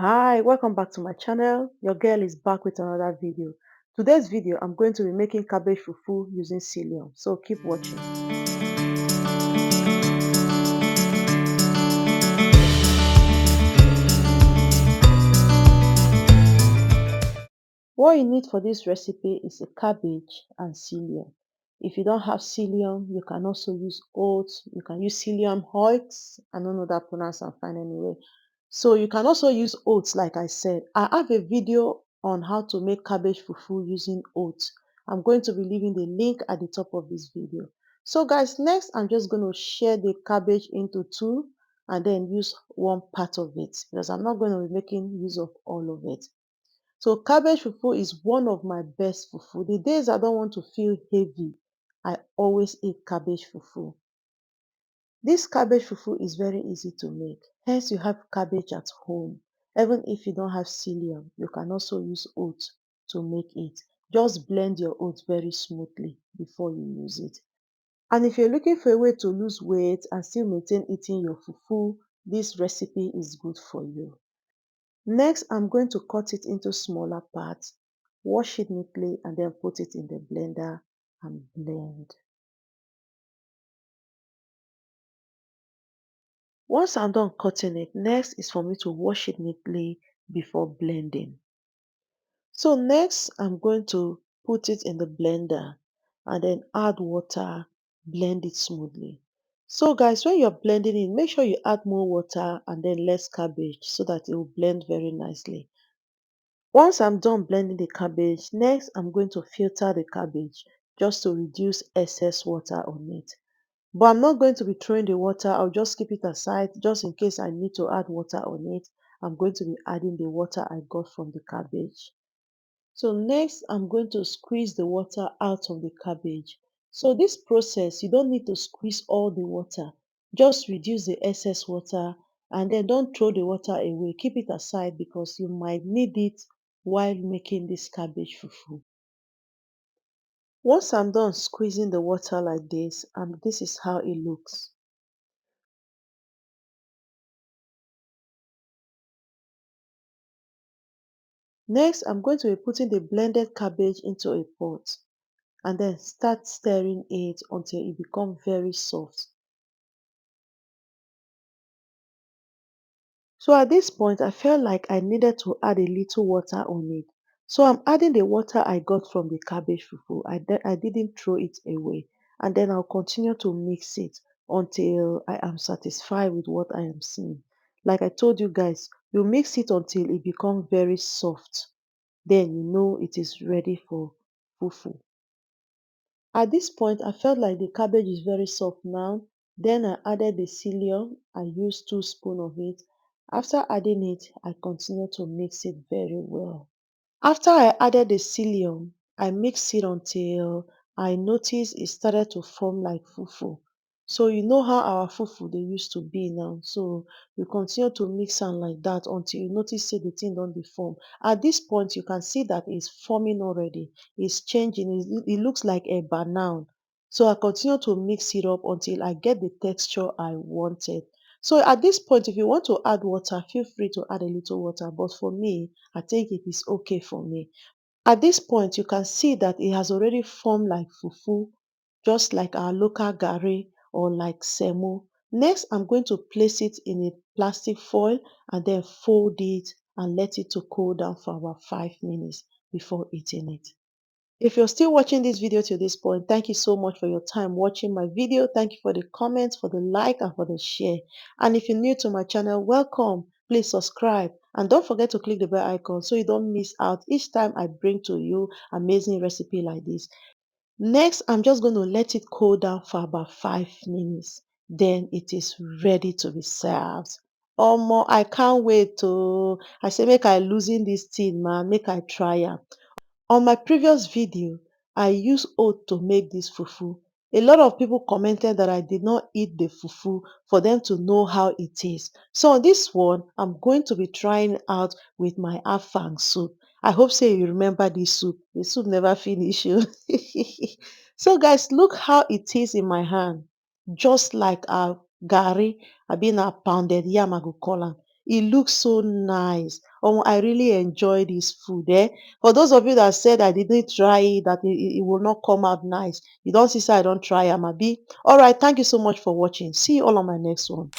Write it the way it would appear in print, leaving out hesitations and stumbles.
Hi, welcome back to my channel. Your girl is back with another video. Today's video, I'm going to be making cabbage fufu using psyllium. So keep watching. What you need for this recipe is a cabbage and psyllium. If you don't have psyllium, you can also use oats. You can use psyllium husk. I don't know that pronounce I'm fine anyway. So you can also use oats, like I said. I have a video on how to make cabbage fufu using oats. I'm going to be leaving the link at the top of this video. So guys, next I'm just going to share the cabbage into two and then use one part of it because I'm not going to be making use of all of it. So cabbage fufu is one of my best fufu. The days I don't want to feel heavy, I always eat cabbage fufu. This cabbage fufu is very easy to make. Hence you have cabbage at home. Even if you don't have psyllium, you can also use oats to make it. Just blend your oats very smoothly before you use it. And if you're looking for a way to lose weight and still maintain eating your fufu, this recipe is good for you. Next, I'm going to cut it into smaller parts, wash it neatly, and then put it in the blender and blend. Once I'm done cutting it, next is for me to wash it neatly before blending. So next, I'm going to put it in the blender and then add water, blend it smoothly. So guys, when you're blending it, make sure you add more water and then less cabbage so that it will blend very nicely. Once I'm done blending the cabbage, next I'm going to filter the cabbage just to reduce excess water on it. But I'm not going to be throwing the water, I'll just keep it aside just in case I need to add water on it. I'm going to be adding the water I got from the cabbage. So next I'm going to squeeze the water out of the cabbage. So this process, you don't need to squeeze all the water. Just reduce the excess water and then don't throw the water away. Keep it aside because you might need it while making this cabbage fufu. Once I'm done squeezing the water like this, and this is how it looks. Next, I'm going to be putting the blended cabbage into a pot and then start stirring it until it becomes very soft. So at this point, I felt like I needed to add a little water on it. So I'm adding the water I got from the cabbage fufu. I didn't throw it away. And then I'll continue to mix it until I am satisfied with what I am seeing. Like I told you guys, you mix it until it becomes very soft. Then you know it is ready for fufu. At this point, I felt like the cabbage is very soft now. Then I added the psyllium. I used 2 spoons of it. After adding it, I continued to mix it very well. After I added the psyllium, I mixed it until I noticed it started to form like fufu. So you know how our fufu they used to be now. So you continue to mix am like that until you notice say the thing don dey form. At this point, you can see that it's forming already. It's changing. It looks like eba now. So I continue to mix it up until I get the texture I wanted. So at this point, if you want to add water, feel free to add a little water. But for me, I think it is okay for me. At this point, you can see that it has already formed like fufu, just like our local garri or like semo. Next, I'm going to place it in a plastic foil and then fold it and let it to cool down for about 5 minutes before eating it. If you're still watching this video till this point, thank you so much for your time watching my video. Thank you for the comments, for the like, and for the share. And if you're new to my channel, welcome. Please subscribe and don't forget to click the bell icon so you don't miss out each time I bring to you amazing recipe like this. Next, I'm just going to let it cool down for about 5 minutes. Then it is ready to be served. Omo, I can't wait to. I say make I losing this thing, man. Make I try am. On my previous video, I used oat to make this fufu. A lot of people commented that I did not eat the fufu for them to know how it is. So on this one, I'm going to be trying out with my afang soup. I hope say you remember this soup. The soup never finish you. So guys, look how it is in my hand. Just like a gari, I been a pounded yam I go call am. It looks so nice. I really enjoy this food. For those of you that said I didn't try it, that it will not come out nice, you don't see, say I don't try am abi. All right, thank you so much for watching. See you all on my next one.